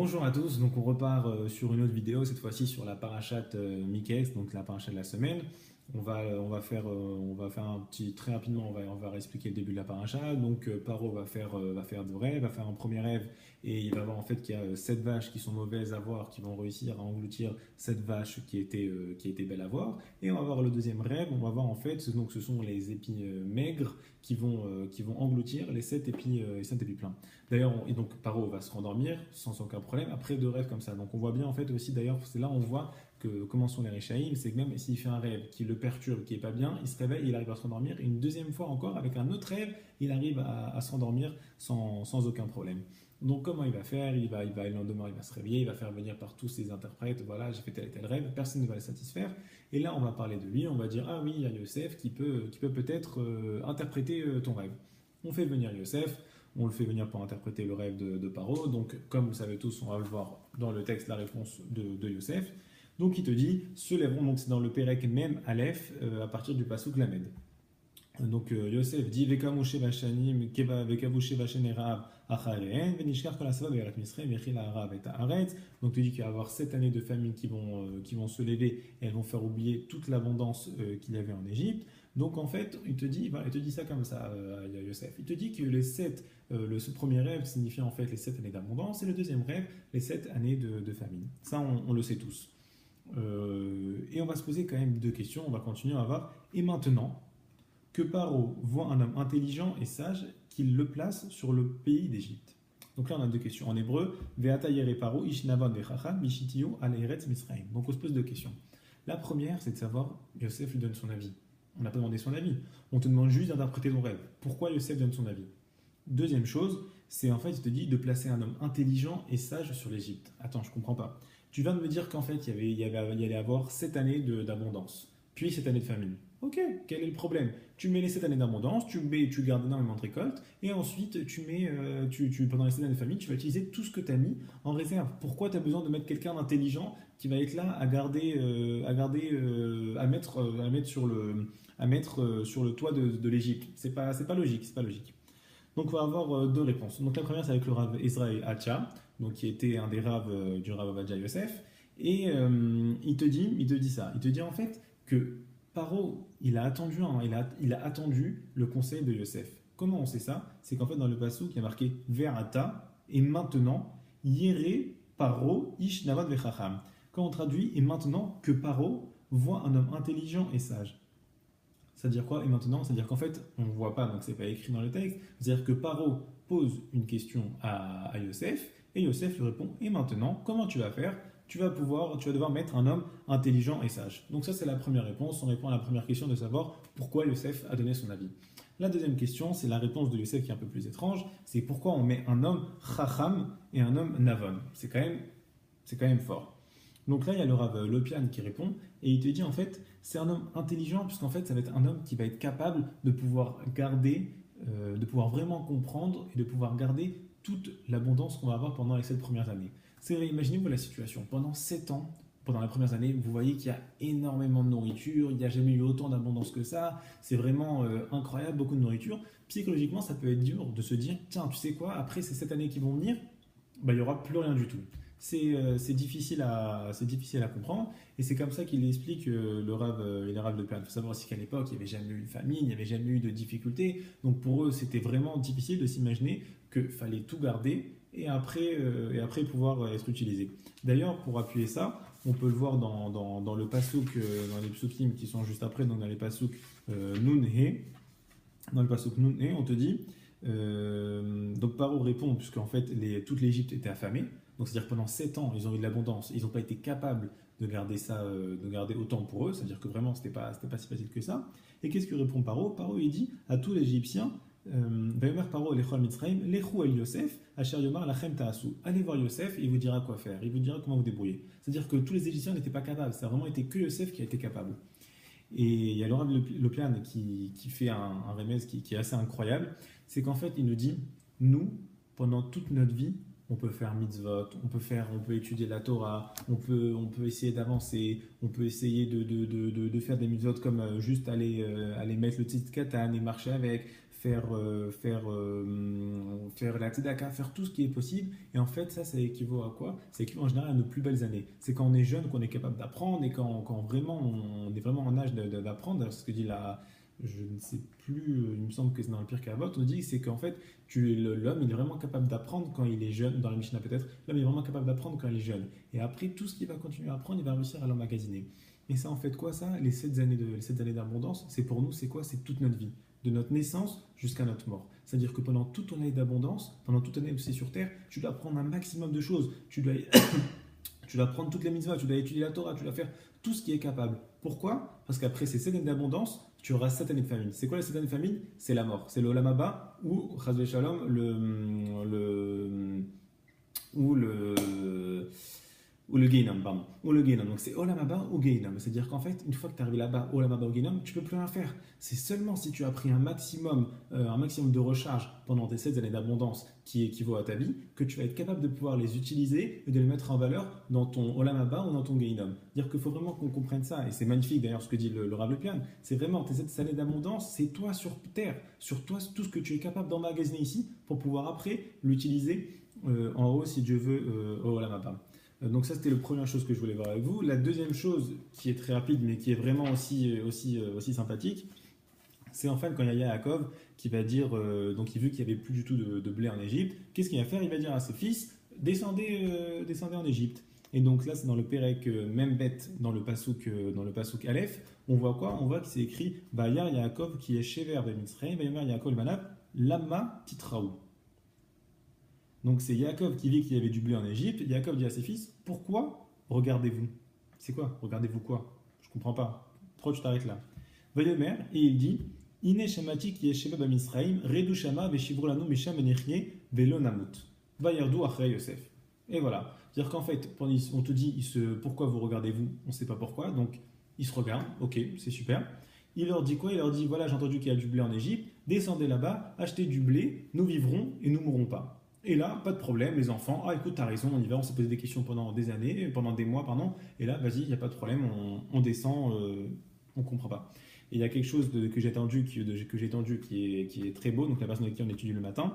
Bonjour à tous, donc on repart sur une autre vidéo, cette fois-ci sur la parachate Mikex, donc la parachate de la semaine. On va faire un petit, très rapidement, on va réexpliquer le début de la paracha. Donc Paro va faire deux rêves, va faire un premier rêve et il va voir en fait qu'il y a sept vaches qui sont mauvaises à voir, qui vont réussir à engloutir cette vache qui était belle à voir. Et on va voir le deuxième rêve, on va voir en fait, donc ce sont les épis maigres qui vont engloutir les sept épis pleins. D'ailleurs, et donc Paro va se rendormir sans aucun problème après deux rêves comme ça. Donc on voit bien en fait aussi, d'ailleurs, c'est là où on voit que comment sont les Réchaïm, c'est que même s'il fait un rêve qui le perturbe, qui est pas bien, il se réveille, il arrive à se rendormir. Et une deuxième fois encore, avec un autre rêve, il arrive à se rendormir sans aucun problème. Donc comment il va faire? Le lendemain, il va se réveiller, il va faire venir par tous ses interprètes, voilà, j'ai fait tel et tel rêve, personne ne va le satisfaire. Et là, on va parler de lui, on va dire, ah oui, il y a Yosef qui peut peut-être interpréter ton rêve. On fait venir Yosef, on le fait venir pour interpréter le rêve de Paro. Donc, comme vous le savez tous, on va le voir dans le texte, la réponse de Yosef. Donc, il te dit, se lèveront, donc c'est dans le Pérec même Aleph, à partir du Pasuk Lamed. Donc, Yosef dit, Vekamoshe Vachanim, Vekavoshe Vachenerav, Achareen, Venishkar Kolasava, Veret Misrem, Vechil Arav et Haaretz. Donc, tu dis qu'il va y avoir 7 années de famine qui vont se lever et elles vont faire oublier toute l'abondance qu'il y avait en Égypte. Donc, en fait, il te dit ça comme ça, Yosef. Il te dit que ce premier rêve signifie en fait les 7 années d'abondance et le deuxième rêve, les 7 années de famine. Ça, on le sait tous. Et on va se poser quand même deux questions. On va continuer à voir. Et maintenant que Paro voit un homme intelligent et sage qu'il le place sur le pays d'Égypte. Donc là, on a deux questions. En hébreu, Veata yere Paro, Ishnavan vechacham, Mishitiyu al Eretz Misraim. Donc on se pose deux questions. La première, c'est de savoir, Yosef lui donne son avis. On n'a pas demandé son avis. On te demande juste d'interpréter ton rêve. Pourquoi Yosef donne son avis? Deuxième chose, c'est en fait, il te dit de placer un homme intelligent et sage sur l'Égypte. Attends, je comprends pas. Tu viens de me dire qu'en fait, il y allait avoir 7 années d'abondance, puis 7 années de famine. Ok, quel est le problème? Tu mets les 7 années d'abondance, tu gardes énormément de récoltes, et ensuite, pendant les 7 années de famine, tu vas utiliser tout ce que tu as mis en réserve. Pourquoi tu as besoin de mettre quelqu'un d'intelligent qui va être là à mettre sur le toit de l'Égypte? C'est pas logique, c'est pas logique. Donc, on va avoir deux réponses. Donc, la première, c'est avec le Rav Ezraï Hacha, donc qui était un des raves du Rav Ovadia Yosef. Et il te dit ça. Il te dit en fait que Paro, il a attendu le conseil de Yosef. Comment on sait ça? C'est qu'en fait, dans le passage, il y a marqué Verata, et maintenant, Yere Paro Ish Navad Vechacham. Quand on traduit, et maintenant que Paro voit un homme intelligent et sage. C'est-à-dire quoi? Et maintenant, c'est-à-dire qu'en fait, on ne voit pas, donc c'est pas écrit dans le texte. C'est-à-dire que Paro pose une question à Yosef, et Yosef lui répond, et maintenant, comment tu vas faire? Tu vas devoir mettre un homme intelligent et sage. Donc ça, c'est la première réponse. On répond à la première question de savoir pourquoi Yosef a donné son avis. La deuxième question, c'est la réponse de Yosef qui est un peu plus étrange. C'est pourquoi on met un homme chacham et un homme navon. C'est quand même fort. Donc là, il y a le Rav Lopian qui répond, et il te dit en fait, c'est un homme intelligent, puisqu'en fait, ça va être un homme qui va être capable de pouvoir garder, de pouvoir vraiment comprendre et de pouvoir garder toute l'abondance qu'on va avoir pendant les 7 premières années. Imaginez-vous la situation. Pendant 7 ans, pendant les premières années, vous voyez qu'il y a énormément de nourriture, il n'y a jamais eu autant d'abondance que ça, c'est vraiment incroyable, beaucoup de nourriture. Psychologiquement, ça peut être dur de se dire, tiens, tu sais quoi, après ces 7 années qui vont venir, il n'y aura plus rien du tout. C'est difficile à comprendre, et c'est comme ça qu'il explique le Rav de Plan. Il faut savoir aussi qu'à l'époque, il n'y avait jamais eu de famine, il n'y avait jamais eu de difficultés, donc pour eux, c'était vraiment difficile de s'imaginer qu'il fallait tout garder et après pouvoir être utilisé. D'ailleurs, pour appuyer ça, on peut le voir dans le pasuk, dans les psukim qui sont juste après, donc dans les pasuk Nun He. Dans le pasuk Nun He, on te dit, donc Paro répond, puisqu'en fait toute l'Égypte était affamée, donc c'est-à-dire que pendant 7 ans, ils ont eu de l'abondance, ils n'ont pas été capables de garder ça, de garder autant pour eux, c'est-à-dire que vraiment c'était pas si facile que ça. Et qu'est-ce que répond Paro? Paro il dit à tous les Égyptiens, Paro Lechol Mitzrayim, Lechu El Yosef, Asher Yomar Lachem Taasu. Allez voir Yosef, et il vous dira quoi faire, il vous dira comment vous débrouiller. C'est-à-dire que tous les Égyptiens n'étaient pas capables, ça a vraiment été que Yosef qui a été capable. Et il y a Laurent Lopian qui fait un remède qui est assez incroyable, c'est qu'en fait il nous dit, nous, pendant toute notre vie, on peut faire mitzvot, on peut étudier la Torah, on peut essayer d'avancer, on peut essayer de faire des mitzvot comme juste aller mettre le tzit katan et marcher avec, faire la tzedaka, faire tout ce qui est possible. Et en fait, ça équivaut à quoi? Ça équivaut en général à nos plus belles années. C'est quand on est jeune qu'on est capable d'apprendre et quand vraiment on est vraiment en âge d'apprendre. D'ailleurs, ce que dit la, je ne sais plus, il me semble que c'est dans le Pirkei Avot, on dit c'est qu'en fait, l'homme il est vraiment capable d'apprendre quand il est jeune, dans la Mishnah peut-être, l'homme est vraiment capable d'apprendre quand il est jeune. Et après, tout ce qu'il va continuer à apprendre, il va réussir à l'emmagasiner. Et ça, en fait, quoi ça? Les 7 années d'abondance, c'est pour nous, c'est quoi? C'est toute notre vie, de notre naissance jusqu'à notre mort. C'est-à-dire que pendant toute ton année d'abondance, pendant toute ton année aussi sur Terre, tu dois apprendre un maximum de choses. Tu dois prendre toutes les mitzvahs, tu dois étudier la Torah, tu dois faire tout ce qui est capable. Pourquoi? Parce qu'après ces 7 années d'abondance, tu auras 7 années de famine. C'est quoi les 7 années de famine? C'est la mort. C'est le Olam Haba ou, Chas Shalom, ou le Gehinnom, pardon. Ou le Gehinnom. Donc c'est Olam Haba ou Gehinnom. C'est-à-dire qu'en fait, une fois que tu es arrivé là-bas, Olam Haba ou Gehinnom, tu ne peux plus rien faire. C'est seulement si tu as pris un maximum de recharge pendant tes 7 années d'abondance qui équivaut à ta vie, que tu vas être capable de pouvoir les utiliser et de les mettre en valeur dans ton Olam Haba ou dans ton Gehinnom. Dire qu'il faut vraiment qu'on comprenne ça. Et c'est magnifique d'ailleurs ce que dit le Rav Lopian. C'est vraiment tes 7 années d'abondance, c'est toi sur Terre, sur toi tout ce que tu es capable d'emmagasiner ici pour pouvoir après l'utiliser en haut si Dieu veut au Olam Haba. Donc ça, c'était la première chose que je voulais voir avec vous. La deuxième chose, qui est très rapide, mais qui est vraiment aussi sympathique, c'est en fait quand il y a Yaakov qui va dire, donc il vu qu'il n'y avait plus du tout de blé en Égypte, qu'est-ce qu'il va faire? Il va dire à ses fils, descendez en Égypte. Et donc là, c'est dans le Pérec Membet, dans le Passouk Aleph, on voit quoi? On voit que c'est écrit, Bayar Yaakov qui est Shever Bemitzrayim, Bayar Yaakov Manab, Lama Titraou. Donc c'est Yaakov qui vit qu'il y avait du blé en Égypte. Yaakov dit à ses fils, pourquoi regardez-vous? C'est quoi? Regardez-vous quoi? Je ne comprends pas. Pourquoi tu t'arrêtes là? Vayomer, et il dit, Ine Shamati qui est Sheva Bamisraïm, Redu Shama, Veshivrulanu Misham Enechie, Velo Namut. Vayardu Achre Yosef. Et voilà. C'est-à-dire qu'en fait, on te dit, pourquoi vous regardez-vous? On ne sait pas pourquoi. Donc ils se regardent. Ok, c'est super. Il leur dit quoi? Il leur dit, voilà, j'ai entendu qu'il y a du blé en Égypte. Descendez là-bas, achetez du blé, nous vivrons et nous mourrons pas. Et là, pas de problème, les enfants, ah écoute, t'as raison, on y va, on s'est posé des questions pendant des années, pendant des mois, pardon, et là, vas-y, il n'y a pas de problème, on descend, on ne comprend pas. Et il y a quelque chose que j'ai entendu qui est très beau, donc la personne avec qui on étudie le matin,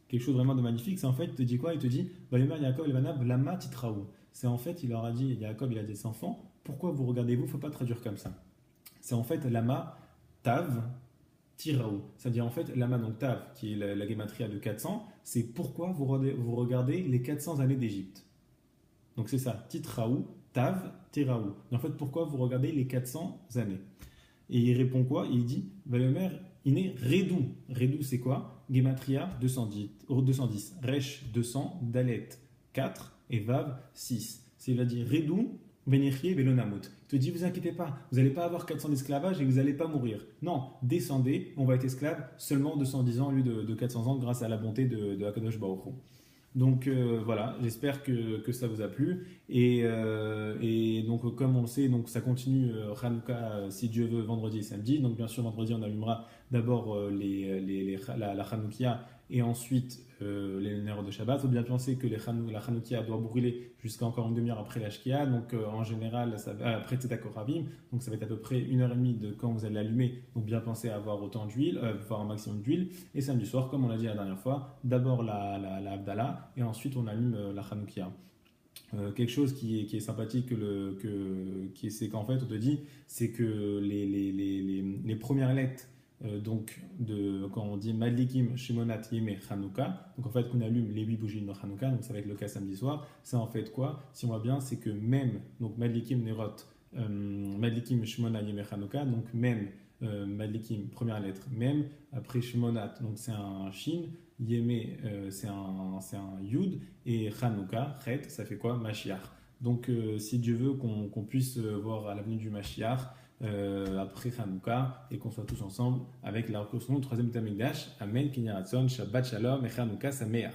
quelque chose vraiment de magnifique, c'est en fait, il te dit quoi? Il te dit, Yaakov Elvanab Lama Titraou. C'est en fait, il leur a dit, Yaakov, il a dit à ses enfants, pourquoi vous regardez-vous? Il ne faut pas traduire comme ça. C'est en fait Lama Tav Tiraou. C'est-à-dire en fait, Lama, donc Tav, qui est la gématria de 400, c'est pourquoi vous regardez les 400 années d'Égypte. Donc c'est ça, Titraou, Tav, Tiraou. Et en fait, pourquoi vous regardez les 400 années? Et il répond quoi? Il dit, Vayomer, il est Redou. Redou, c'est quoi? Gématria 210, Resh 200, Dalet 4 et Vav 6. C'est, il va dire Redou, Vénéchier, Vélonamut. Il te dit, vous inquiétez pas, vous n'allez pas avoir 400 d'esclavage et vous n'allez pas mourir. Non, descendez, on va être esclave seulement 210 ans au lieu de 400 ans grâce à la bonté de Akadosh Baruch Hu. Donc voilà, j'espère que ça vous a plu. Et donc comme on le sait, donc ça continue Hanouka si Dieu veut vendredi et samedi. Donc bien sûr vendredi on allumera d'abord la Hanoukia et ensuite les nerfs de Shabbat. Il faut bien penser que la Hanoukia doit brûler jusqu'à encore une demi-heure après la Shkia. Donc en général après Tzedakah Koravim. Donc ça va être à peu près 1h30 de quand vous allez l'allumer. Donc bien penser à avoir autant d'huile, avoir un maximum d'huile. Et samedi soir, comme on l'a dit la dernière fois, d'abord la Havdalah et ensuite on allume la Hanoukia. Quelque chose qui est sympathique, c'est qu'en fait on te dit, c'est que les premières lettres quand on dit Madlikim, Shimonat, Yeme, Hanouka, donc en fait qu'on allume les 8 bougies de Hanouka, donc ça va être le cas samedi soir, ça en fait quoi? Si on voit bien, c'est que même, donc Madlikim, Nerot, Madlikim, Shimona, Yeme, Hanouka, donc même, Madlikim, première lettre, même, après Shimonat, donc c'est un Shin, Yeme, c'est un Yud, et Hanouka, Chet, ça fait quoi? Mashiach. Donc si Dieu veut qu'on puisse voir à l'avenue du Mashiach, après Hanouka, et qu'on soit tous ensemble avec la reconstruction du troisième Tamikdash. Amen, Kinyaratson, Shabbat Shalom, et Hanouka Sameach.